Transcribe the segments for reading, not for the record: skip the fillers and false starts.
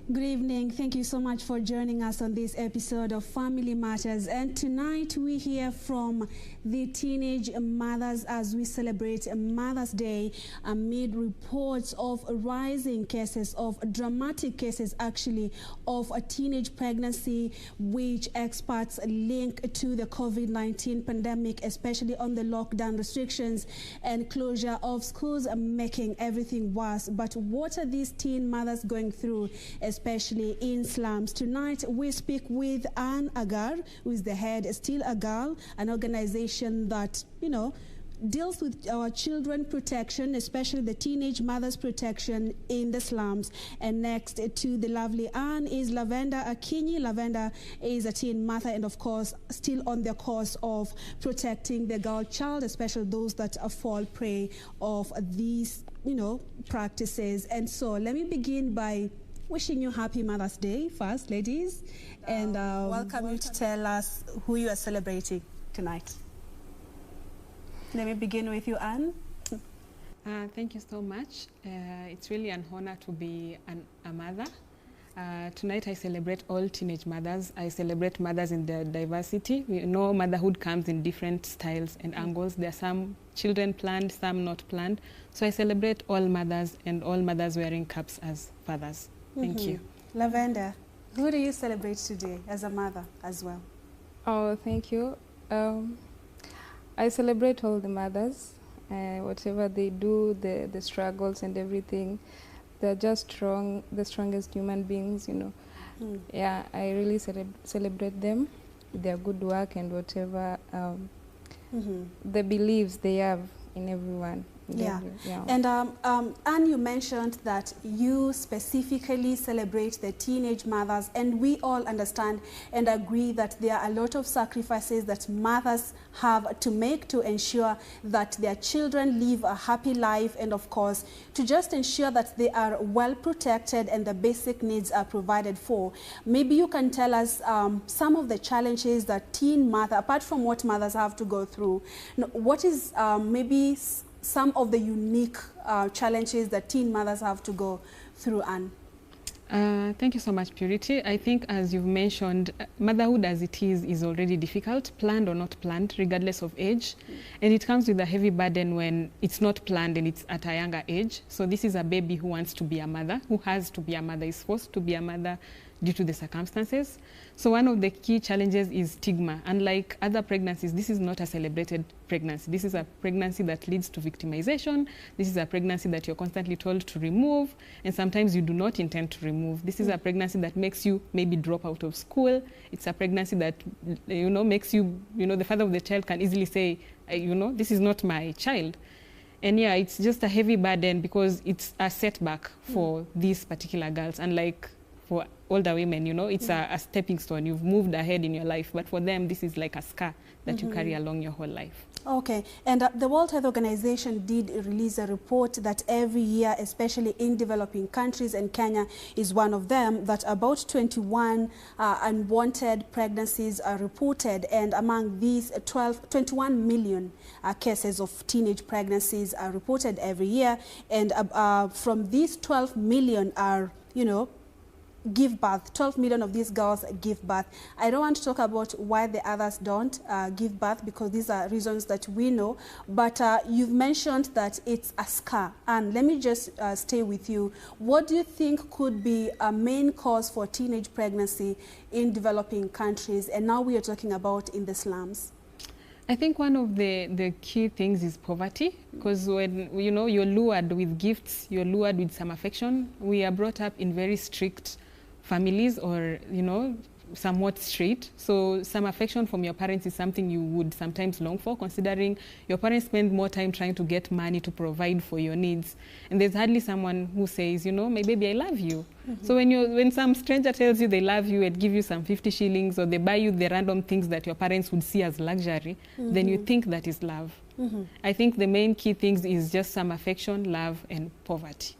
Good evening. Thank you so much for joining us on this episode of Family Matters. And tonight we hear from the teenage mothers as we celebrate Mother's Day amid reports of rising cases, of dramatic cases actually, of a teenage pregnancy, which experts link to the COVID-19 pandemic, especially on the lockdown restrictions and closure of schools, making everything worse. But what are these teen mothers going through, especially in slums? Tonight, we speak with Agar, who is the head, still Agar, an organization that, deals with our children protection, especially the teenage mothers protection in the slums. And next to the lovely Anne is Lavenda Akinyi. Lavenda is a teen mother and, of course, still on the course of protecting the girl child, especially those that fall prey of these, practices. And so let me begin by wishing you happy Mother's Day first, ladies, and welcome you to tell us who you are celebrating tonight. Let me begin with you, Anne. Thank you so much. It's really an honor to be a mother. Tonight I celebrate all teenage mothers. I celebrate mothers in their diversity. We know motherhood comes in different styles and angles. There are some children planned, some not planned. So I celebrate all mothers and all mothers wearing caps as fathers. Thank you. Lavenda, who do you celebrate today as a mother as well? Oh, thank you. I celebrate all the mothers, whatever they do, the struggles and everything. They're just strong, the strongest human beings, Yeah, I really celebrate them, their good work and whatever the beliefs they have in everyone. Yeah. And Anne, you mentioned that you specifically celebrate the teenage mothers, and we all understand and agree that there are a lot of sacrifices that mothers have to make to ensure that their children live a happy life, and of course to just ensure that they are well protected and the basic needs are provided for. Maybe you can tell us some of the challenges that teen mother, apart from what mothers have to go through, what is maybe some of the unique challenges that teen mothers have to go through, Anne? Thank you so much, Purity. I think, as you've mentioned, motherhood as it is already difficult, planned or not planned, regardless of age. And it comes with a heavy burden when it's not planned and it's at a younger age. So this is a baby who wants to be a mother, who has to be a mother, is forced to be a mother due to the circumstances. So one of the key challenges is stigma. Unlike other pregnancies, this is not a celebrated pregnancy. This is a pregnancy that leads to victimization. This is a pregnancy that you're constantly told to remove, and sometimes you do not intend to remove. This is a pregnancy that makes you maybe drop out of school. It's a pregnancy that, makes you, the father of the child can easily say, this is not my child. And yeah, it's just a heavy burden because it's a setback for these particular girls. Unlike for older women, it's a stepping stone. You've moved ahead in your life. But for them, this is like a scar that you carry along your whole life. Okay. And the World Health Organization did release a report that every year, especially in developing countries, and Kenya is one of them, that about 21 unwanted pregnancies are reported. And among these, 21 million cases of teenage pregnancies are reported every year. And from these 12 million are, give birth. 12 million of these girls give birth. I don't want to talk about why the others don't give birth, because these are reasons that we know. But you've mentioned that it's a scar. And let me just stay with you. What do you think could be a main cause for teenage pregnancy in developing countries? And now we are talking about in the slums. I think one of the key things is poverty, because when, you're lured with gifts, you're lured with some affection. We are brought up in very strict families, or, somewhat straight. So some affection from your parents is something you would sometimes long for, considering your parents spend more time trying to get money to provide for your needs. And there's hardly someone who says, my baby, I love you. So when some stranger tells you they love you and give you some 50 shillings, or they buy you the random things that your parents would see as luxury, then you think that is love. I think the main key things is just some affection, love, and poverty.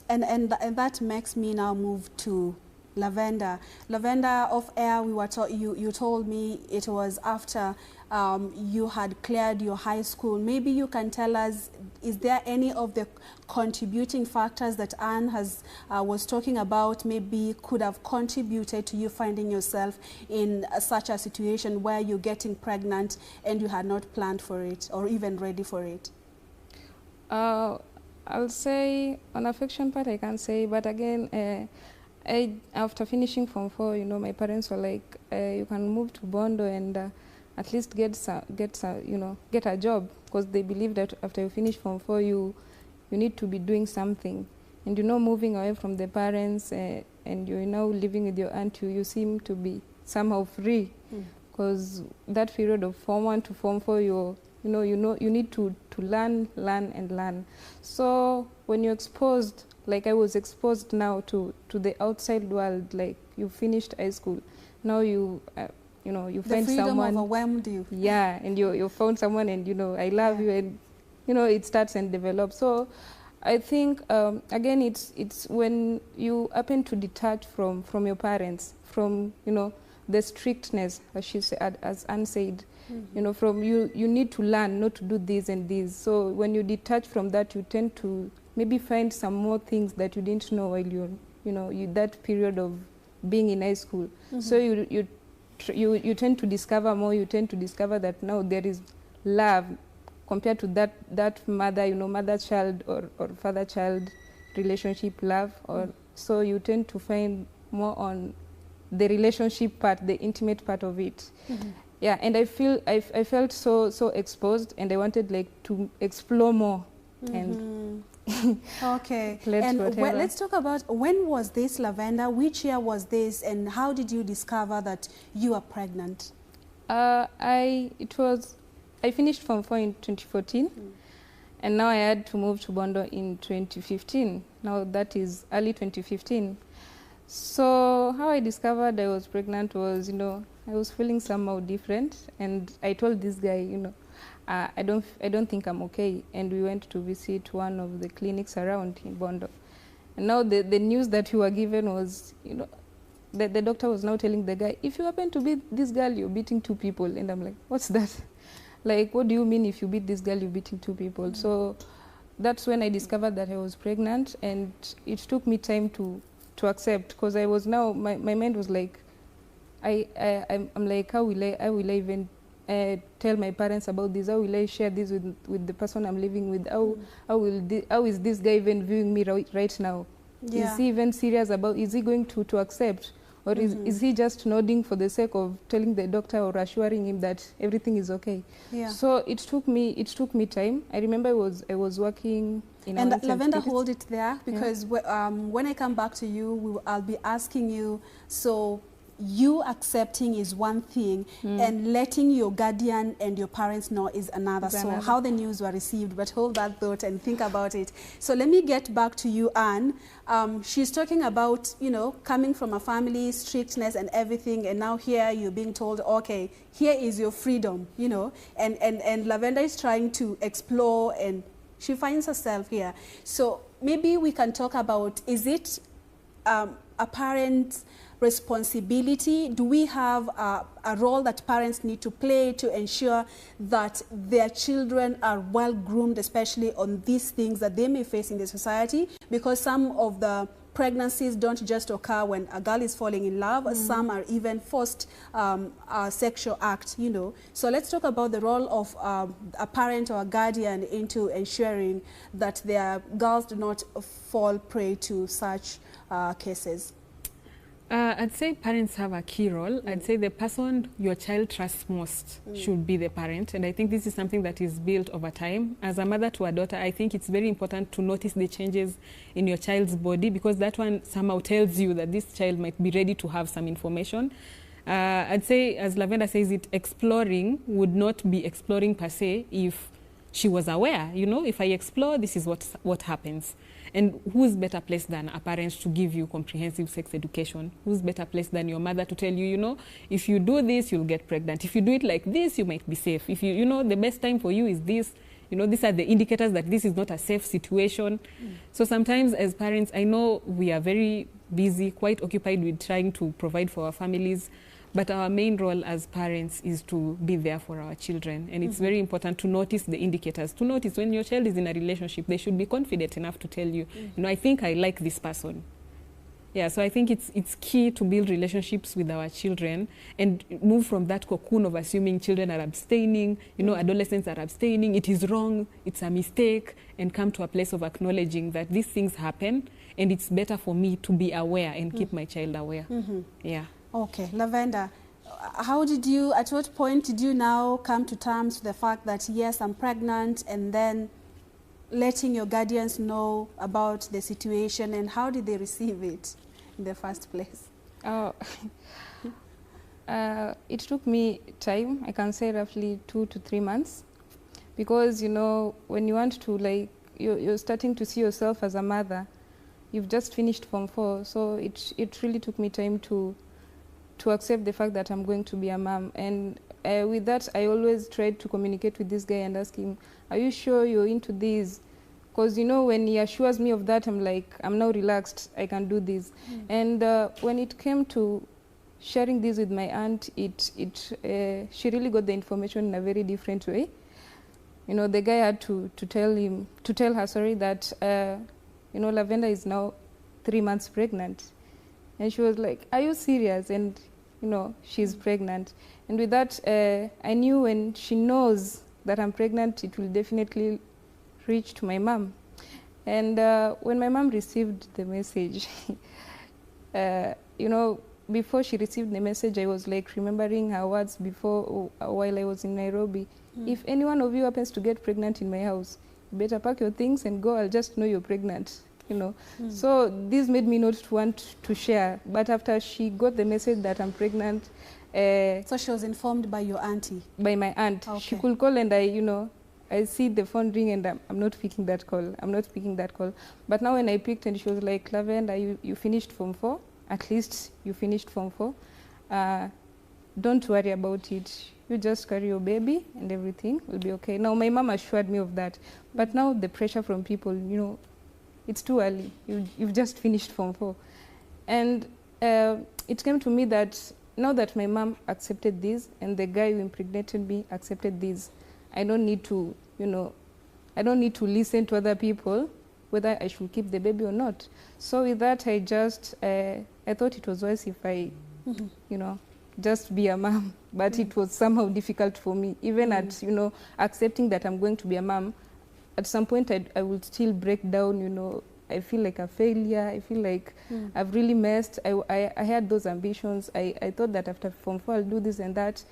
And that makes me now move to Lavenda. Lavenda, off air, we were you told me it was after you had cleared your high school. Maybe you can tell us, is there any of the contributing factors that Anne was talking about maybe could have contributed to you finding yourself in such a situation where you're getting pregnant and you had not planned for it or even ready for it? I'll say on affection part I can't say, but again, after finishing Form 4, you know, my parents were like, you can move to Bondo and at least get a job, because they believe that after you finish Form 4, you need to be doing something. And you know, moving away from the parents and you're now living with your aunt, you seem to be somehow free, because that period of Form 1 to Form 4, you need to learn. So when you're exposed, like I was exposed now to the outside world, like you finished high school, now you find someone. The freedom overwhelmed you. Yeah, and you found someone, and you know, I love you, and you know, it starts and develops. So I think again, it's when you happen to detach from your parents, from the strictness, as she said, as Anne said. From you need to learn not to do this and this. So when you detach from that, you tend to maybe find some more things that you didn't know while that period of being in high school. So you tend to discover more. You tend to discover that now there is love compared to that mother-child or father-child relationship love. Or so you tend to find more on the relationship part, the intimate part of it. Yeah, and I felt so exposed, and I wanted like to explore more. And okay. Let's talk about, when was this, Lavenda? Which year was this, and how did you discover that you are pregnant? I finished Form 4 in 2014, and now I had to move to Bondo in 2015. Now that is early 2015. So how I discovered I was pregnant was, I was feeling somehow different, and I told this guy, I don't think I'm okay, and we went to visit one of the clinics around in Bondo. And now the news that we were given was, the doctor was now telling the guy, if you happen to beat this girl, you're beating 2 people. And I'm like, what's that? Like, what do you mean if you beat this girl, you're beating 2 people? So that's when I discovered that I was pregnant, and it took me time to accept, because I was now, my mind was like, I'm like, how will I even tell my parents about this? How will I share this with the person I'm living with? How is this guy even viewing me right now? Yeah. Is he even serious about, is he going to accept? Or is he just nodding for the sake of telling the doctor or assuring him that everything is okay? Yeah. So it took me time. I remember I was working in and Lavenda, hold it there, because when I come back to you, I'll be asking you, so you accepting is one thing, and letting your guardian and your parents know is another. So how the news were received, but hold that thought and think about it. So let me get back to you, Anne. She's talking about, coming from a family, strictness and everything, and now here you're being told, okay, here is your freedom, and Lavenda is trying to explore, and she finds herself here. So maybe we can talk about, is it a parent's responsibility? Do we have a role that parents need to play to ensure that their children are well groomed, especially on these things that they may face in the society? Because some of the pregnancies don't just occur when a girl is falling in love. Some are even forced sexual act, So let's talk about the role of a parent or a guardian into ensuring that their girls do not fall prey to such cases. I'd say parents have a key role. I'd say the person your child trusts most should be the parent. And I think this is something that is built over time. As a mother to a daughter, I think it's very important to notice the changes in your child's body, because that one somehow tells you that this child might be ready to have some information. I'd say, as Lavenda says, exploring would not be exploring per se if she was aware. If I explore, this is what happens. And who's better placed than a parent to give you comprehensive sex education? Who's better placed than your mother to tell you, if you do this, you'll get pregnant. If you do it like this, you might be safe. If the best time for you is this, these are the indicators that this is not a safe situation. So sometimes as parents, I know we are very busy, quite occupied with trying to provide for our families. But our main role as parents is to be there for our children. And it's very important to notice the indicators. To notice when your child is in a relationship, they should be confident enough to tell you, you know, I think I like this person. Yeah, so I think it's key to build relationships with our children and move from that cocoon of assuming children are abstaining, you know, adolescents are abstaining, it is wrong, it's a mistake, and come to a place of acknowledging that these things happen and it's better for me to be aware and keep my child aware. Yeah. Okay, Lavenda, at what point did you now come to terms with the fact that, yes, I'm pregnant, and then letting your guardians know about the situation, and how did they receive it in the first place? Oh, it took me time, I can say roughly 2 to 3 months, because, you know, when you want to, like, you're starting to see yourself as a mother, you've just finished Form 4, so it really took me time to accept the fact that I'm going to be a mom. And with that, I always tried to communicate with this guy and ask him, are you sure you're into this? Because, you know, when he assures me of that, I'm like, I'm now relaxed, I can do this. And when it came to sharing this with my aunt, she really got the information in a very different way. You know, the guy had to tell her, that, you know, Lavenda is now 3 months pregnant. And she was like, are you serious? And, you know, she's pregnant. And with that, I knew when she knows that I'm pregnant, it will definitely reach to my mom. And when my mom received the message, you know, before she received the message, I was like remembering her words before, while I was in Nairobi. If any one of you happens to get pregnant in my house, you better pack your things and go, I'll just know you're pregnant. You know, so this made me not want to share. But after she got the message that I'm pregnant, so she was informed by your auntie? By my aunt. Okay. She could call, and I see the phone ring, and I'm not picking that call. But now when I picked, and she was like, Lavenda, you finished Form 4. At least you finished Form 4. Don't worry about it. You just carry your baby, and everything will be okay. Now my mom assured me of that. But now the pressure from people, you know, it's too early. You've just finished Form 4. And it came to me that now that my mom accepted this and the guy who impregnated me accepted this, I don't need to, you know, I don't need to listen to other people whether I should keep the baby or not. So with that, I thought it was wise if I, you know, just be a mom. But it was somehow difficult for me, even at, you know, accepting that I'm going to be a mom. At some point, I will still break down, you know. I feel like a failure. I feel like I've really messed. I had those ambitions. I thought that after Form 4, I'll do this and that.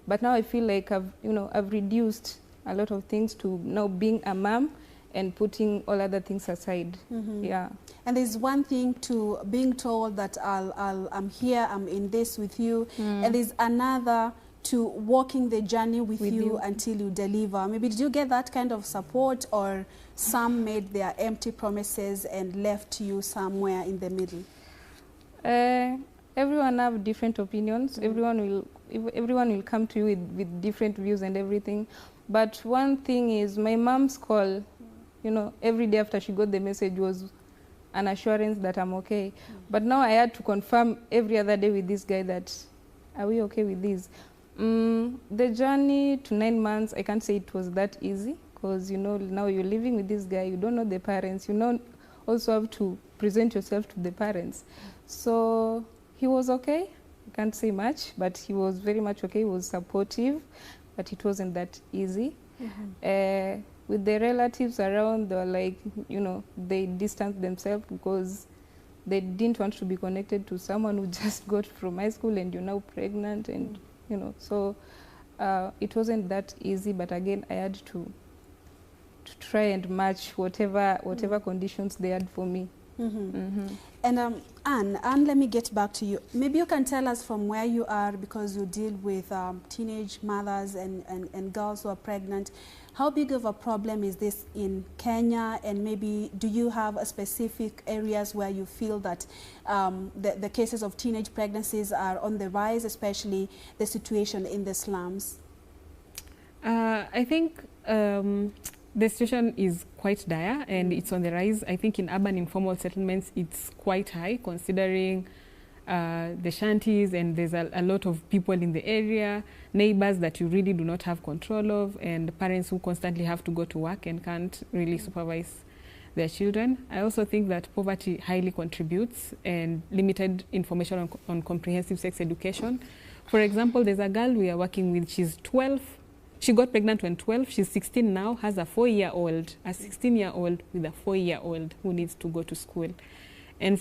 But now I feel like I've reduced a lot of things to now being a mom and putting all other things aside. Yeah. And there's one thing to being told that I'm here, I'm in this with you, and there's another to walking the journey with you until you deliver. Maybe did you get that kind of support, or some made their empty promises and left you somewhere in the middle? Everyone have different opinions. Everyone will come to you with different views and everything. But one thing is, my mom's call, you know, every day after she got the message was an assurance that I'm okay. But now I had to confirm every other day with this guy that, are we okay with this? The journey to 9 months, I can't say it was that easy, because, you know, now you're living with this guy, you don't know the parents, you know, also have to present yourself to the parents. So he was okay, I can't say much, but he was very much okay. He was supportive, but it wasn't that easy. With the relatives around, they were like, you know, they distanced themselves because they didn't want to be connected to someone who just got from high school and you're now pregnant, and you know, so it wasn't that easy. But again, I had to try and match whatever conditions they had for me. And Anne, let me get back to you. Maybe you can tell us from where you are, because you deal with teenage mothers and girls who are pregnant. How big of a problem is this in Kenya? And maybe do you have a specific areas where you feel that the cases of teenage pregnancies are on the rise, especially the situation in the slums? I think The situation is quite dire and it's on the rise. I think in urban informal settlements it's quite high, considering the shanties, and there's a lot of people in the area, neighbors that you really do not have control of, and parents who constantly have to go to work and can't really supervise their children. I also think that poverty highly contributes, and limited information on comprehensive sex education. For example, there's a girl we are working with, she's 12. She got pregnant when 12, she's 16 now, has a 4-year-old, a 16-year-old with a 4-year-old who needs to go to school. And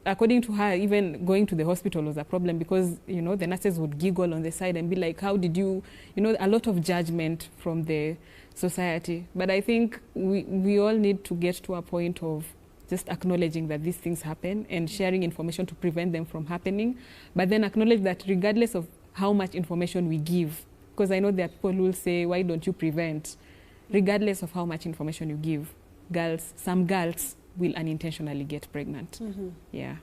according to her, even going to the hospital was a problem because, you know, the nurses would giggle on the side and be like, how did you know, a lot of judgment from the society. But I think we all need to get to a point of just acknowledging that these things happen and sharing information to prevent them from happening. But then acknowledge that regardless of how much information we give, because I know there are people who will say, why don't you prevent? Regardless of how much information you give, some girls will unintentionally get pregnant. Yeah.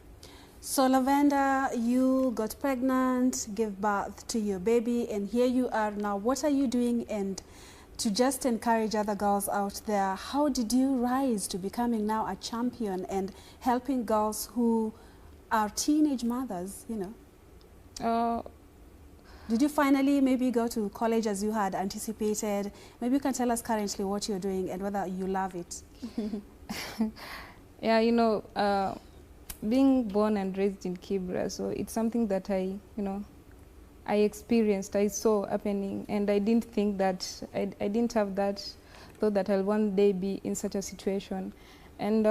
So Lavenda, you got pregnant, gave birth to your baby, and here you are now. What are you doing and to just encourage other girls out there? How did you rise to becoming now a champion and helping girls who are teenage mothers, you know? Did you finally maybe go to college as you had anticipated? Maybe you can tell us currently what you're doing and whether you love it. Yeah, you know, being born and raised in Kibra, so it's something that I experienced, I saw happening, and I didn't think that, I didn't have that thought that I'll one day be in such a situation. And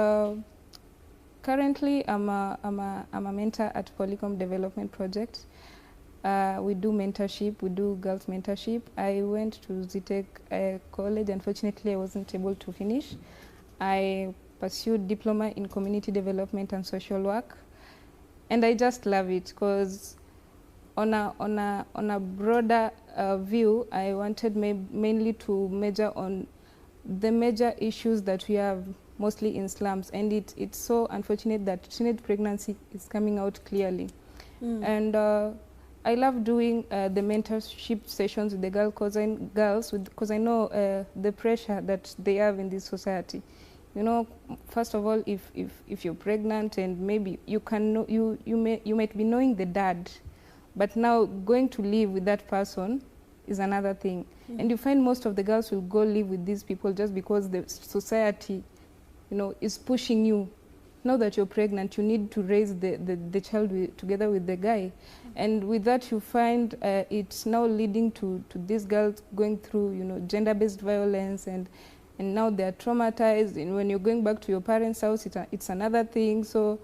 currently I'm a mentor at Polycom Development Project. We do mentorship, we do girls mentorship. I went to ZTech college. Unfortunately, I wasn't able to finish. I pursued diploma in community development and social work, and I just love it because on a broader view, I wanted mainly to major on the major issues that we have mostly in slums, and it's so unfortunate that teenage pregnancy is coming out clearly. And I love doing the mentorship sessions with the girls because I know the pressure that they have in this society. You know, first of all, if you're pregnant and maybe you might be knowing the dad, but now going to live with that person is another thing. And you find most of the girls will go live with these people just because the society, you know, is pushing you. Now that you're pregnant, you need to raise the child together with the guy. And with that, you find it's now leading to these girls going through, you know, gender-based violence, and now they're traumatized. And when you're going back to your parents' house, it's another thing. So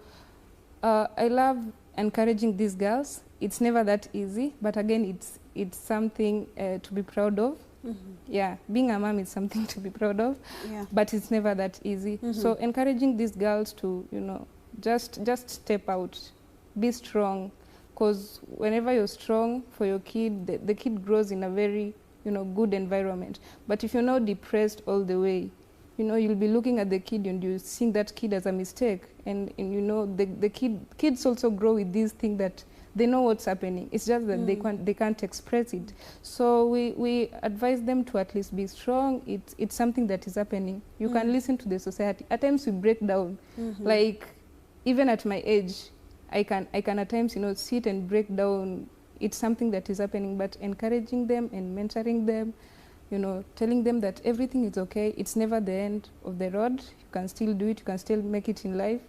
I love encouraging these girls. It's never that easy, but again, it's something to be proud of. Yeah, being a mom is something to be proud of, but it's never that easy. So encouraging these girls to, you know, just step out, be strong, because whenever you're strong for your kid, the kid grows in a very, you know, good environment. But if you're not depressed all the way, you know, you'll be looking at the kid and you're seeing that kid as a mistake, and you know, the kids also grow with this thing that they know what's happening. It's just that they can't express it. So we advise them to at least be strong. It's something that is happening. You can listen to the society. At times we break down. Like even at my age, I can at times, you know, sit and break down. It's something that is happening, but encouraging them and mentoring them, you know, telling them that everything is okay. It's never the end of the road. You can still do it. You can still make it in life.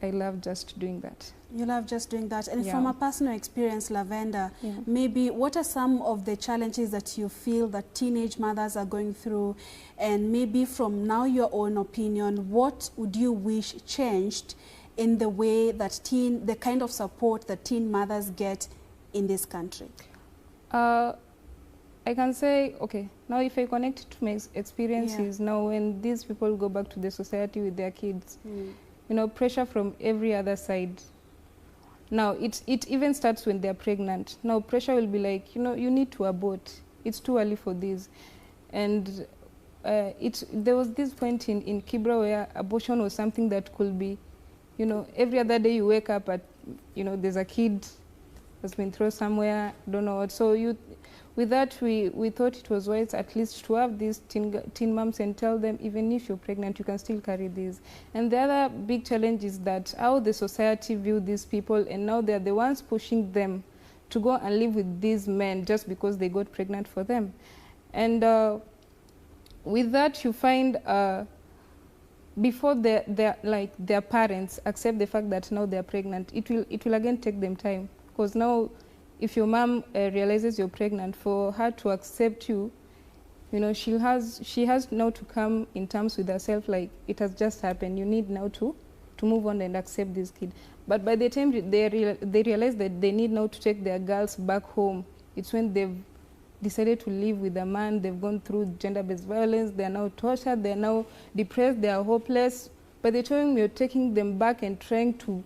I love just doing that. You love just doing that. And from a personal experience, Lavenda, maybe what are some of the challenges that you feel that teenage mothers are going through? And maybe from now your own opinion, what would you wish changed in the way that the kind of support that teen mothers get in this country? I can say, okay, now if I connect it to my experiences, now when these people go back to the society with their kids, you know, pressure from every other side. Now, it even starts when they're pregnant. Now, pressure will be like, you know, you need to abort. It's too early for this. And there was this point in Kibra where abortion was something that could be, you know, every other day you wake up at, you know, there's a kid that's been thrown somewhere, don't know what. So with that, we thought it was wise at least to have these teen moms and tell them, even if you're pregnant, you can still carry these. And the other big challenge is that how the society view these people, and now they're the ones pushing them to go and live with these men just because they got pregnant for them. And with that, you find before their parents accept the fact that now they're pregnant, it will again take them time, because now if your mom realizes you're pregnant, for her to accept you, you know, she has now to come in terms with herself, like, it has just happened. You need now to move on and accept this kid. But by the time they realize that they need now to take their girls back home, it's when they've decided to live with a man. They've gone through gender-based violence. They're now tortured. They're now depressed. They are hopeless. By the time you're taking them back and trying to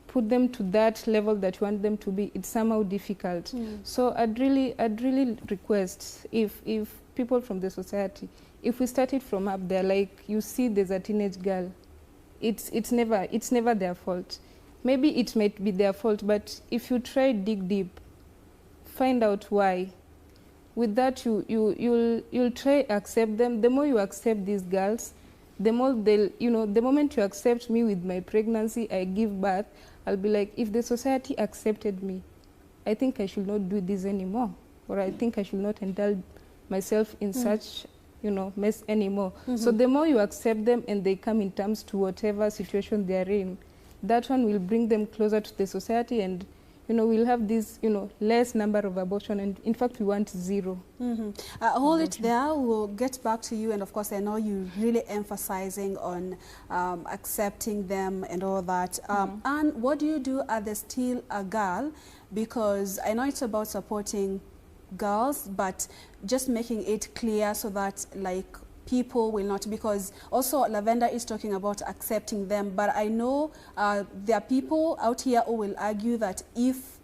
put them to that level that you want them to be, it's somehow difficult. So I'd really request, if people from the society, if we started from up there, like, you see there's a teenage girl, it's never their fault. Maybe it might be their fault, but if you try dig deep, find out why. With that, you'll try accept them. The more you accept these girls, the more they'll, you know, the moment you accept me with my pregnancy, I give birth, I'll be like, if the society accepted me, I think I should not do this anymore, or I think I should not indulge myself in such, you know, mess anymore. So the more you accept them and they come in terms to whatever situation they're in, that one will bring them closer to the society, and, you know, we'll have this, you know, less number of abortion, and in fact we want zero. Hold it there, we'll get back to you, and of course I know you're really emphasizing on accepting them and all that. And what do you do at the Still a Girl? Because I know it's about supporting girls, but just making it clear so that, like, people will not, because also Lavenda is talking about accepting them, but I know there are people out here who will argue that if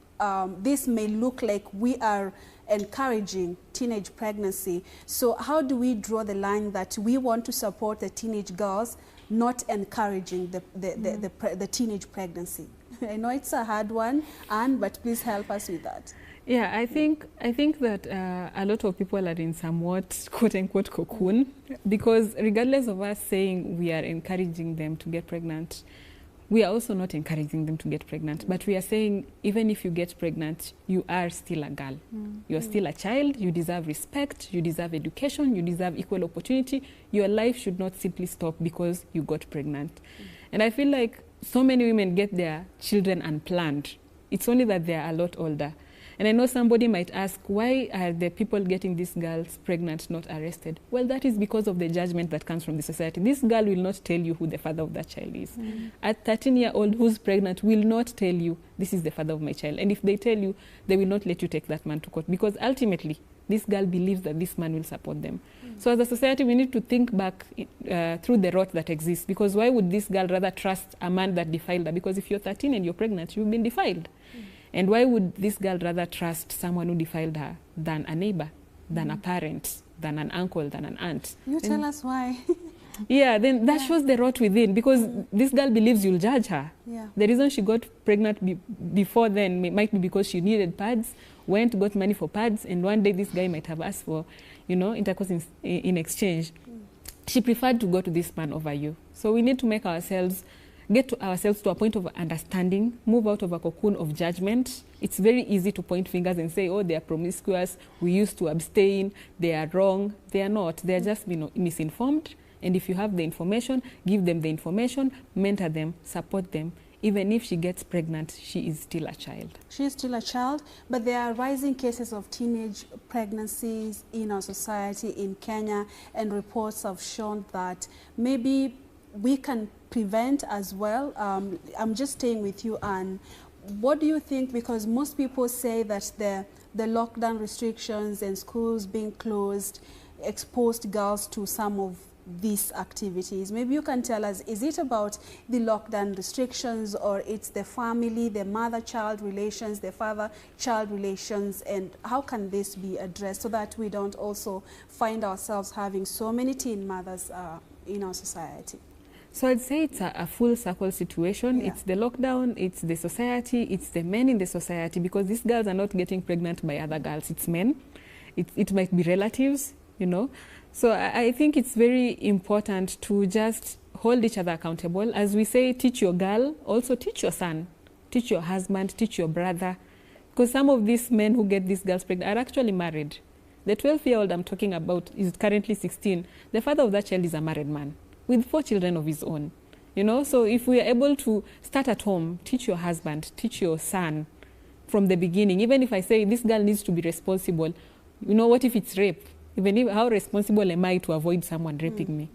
this may look like we are encouraging teenage pregnancy, so how do we draw the line that we want to support the teenage girls, not encouraging the teenage pregnancy? I know it's a hard one, but please help us with that. Yeah, I think that a lot of people are in somewhat quote-unquote cocoon, because regardless of us saying we are encouraging them to get pregnant, we are also not encouraging them to get pregnant. But we are saying, even if you get pregnant, you are still a girl. You are still a child. You deserve respect. You deserve education. You deserve equal opportunity. Your life should not simply stop because you got pregnant. And I feel like so many women get their children unplanned. It's only that they are a lot older. And I know somebody might ask, why are the people getting these girls pregnant not arrested? Well, that is because of the judgment that comes from the society. This girl will not tell you who the father of that child is. A 13-year-old who's pregnant will not tell you, this is the father of my child. And if they tell you, they will not let you take that man to court, because ultimately, this girl believes that this man will support them. So as a society, we need to think back through the rot that exists, because why would this girl rather trust a man that defiled her? Because if you're 13 and you're pregnant, you've been defiled. And why would this girl rather trust someone who defiled her than a neighbor, than a parent, than an uncle, than an aunt? You tell us why. Yeah, then that shows the rot within, because this girl believes you'll judge her. The reason she got pregnant before then might be because she needed pads, got money for pads, and one day this guy might have asked for, you know, intercourse in exchange. She preferred to go to this man over you. So we need to make ourselves get ourselves to a point of understanding, move out of a cocoon of judgment. It's very easy to point fingers and say, oh, they are promiscuous, we used to abstain, they are wrong. They are not. They are just, you know, misinformed. And if you have the information, give them the information, mentor them, support them. Even if she gets pregnant, she is still a child. She is still a child, but there are rising cases of teenage pregnancies in our society in Kenya, and reports have shown that maybe we can prevent as well. I'm just staying with you, Anne. What do you think? Because most people say that the lockdown restrictions and schools being closed exposed girls to some of these activities. Maybe you can tell us, is it about the lockdown restrictions, or it's the family, the mother-child relations, the father-child relations, and how can this be addressed so that we don't also find ourselves having so many teen mothers in our society? So I'd say it's a full circle situation. It's the lockdown, it's the society, it's the men in the society, because these girls are not getting pregnant by other girls, it's men. it might be relatives, you know. So I think it's very important to just hold each other accountable. As we say, teach your girl, also teach your son, teach your husband, teach your brother. Because some of these men who get these girls pregnant are actually married. The 12-year-old I'm talking about is currently 16. The father of that child is a married man with 4 children of his own. You know, so if we are able to start at home, teach your husband, teach your son from the beginning. Even if I say this girl needs to be responsible, you know, what if it's rape? Even if, how responsible am I to avoid someone raping me?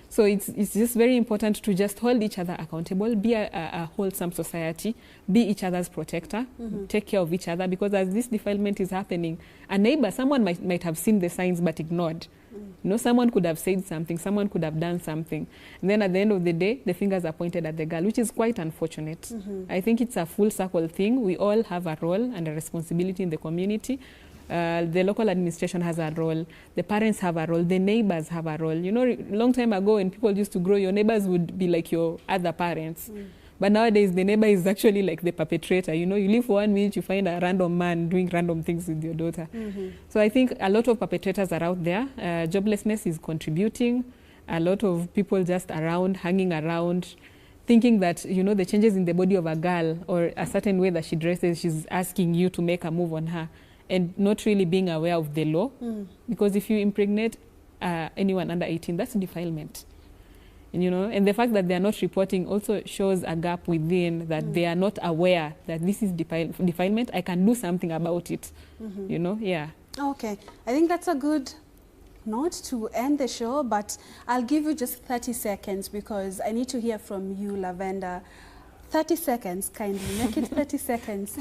So it's just very important to just hold each other accountable, be a wholesome society, be each other's protector, take care of each other, because as this defilement is happening, a neighbor, someone might have seen the signs but ignored. You know, someone could have said something, someone could have done something. And then at the end of the day, the fingers are pointed at the girl, which is quite unfortunate. I think it's a full circle thing. We all have a role and a responsibility in the community. The local administration has a role, the parents have a role, the neighbors have a role. You know, a long time ago when people used to grow, your neighbors would be like your other parents. But nowadays, the neighbor is actually like the perpetrator. You know, you live for 1 minute, you find a random man doing random things with your daughter. So I think a lot of perpetrators are out there. Joblessness is contributing. A lot of people just around, hanging around, thinking that, you know, the changes in the body of a girl or a certain way that she dresses, she's asking you to make a move on her, and not really being aware of the law. Because if you impregnate anyone under 18, that's defilement. And, you know, and the fact that they are not reporting also shows a gap within, that they are not aware that this is defilement. I can do something about it. You know, yeah. Okay, I think that's a good note to end the show, but I'll give you just 30 seconds because I need to hear from you, Lavenda. 30 seconds, kindly make it 30 seconds.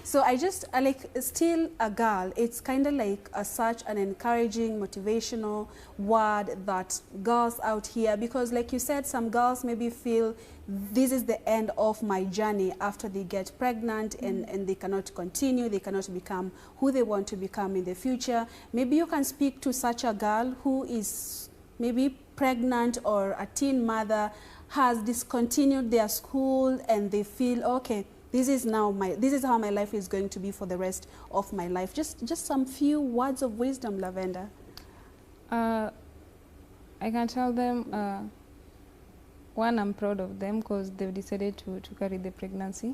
So I like, still a girl, it's kind of like such an encouraging, motivational word that girls out here, because like you said, some girls maybe feel this is the end of my journey after they get pregnant, and they cannot continue, they cannot become who they want to become in the future. Maybe you can speak to such a girl who is maybe pregnant or a teen mother, has discontinued their school, and they feel, okay, this is how my life is going to be for the rest of my life. Just some few words of wisdom, Lavenda. I can tell them, one, I'm proud of them because they've decided to carry the pregnancy.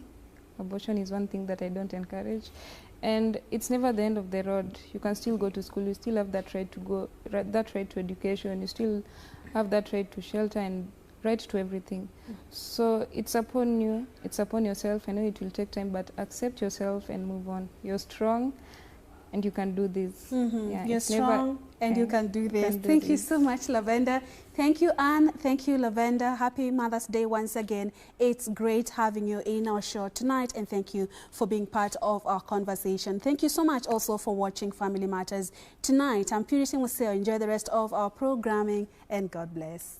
Abortion is one thing that I don't encourage. And it's never the end of the road. You can still go to school, you still have that right to go, that right to education, you still have that right to shelter and right to everything. So it's upon you, it's upon yourself. I know it will take time, but accept yourself and move on. You're strong and you can do this. Yeah, you're strong and you can do this. Thank you so much, Lavenda. Thank you, Anne. Thank you, Lavenda. Happy Mother's Day once again. It's great having you in our show tonight, and thank you for being part of our conversation. Thank you so much also for watching Family Matters tonight. I'm Purity Museo. Enjoy the rest of our programming, and God bless.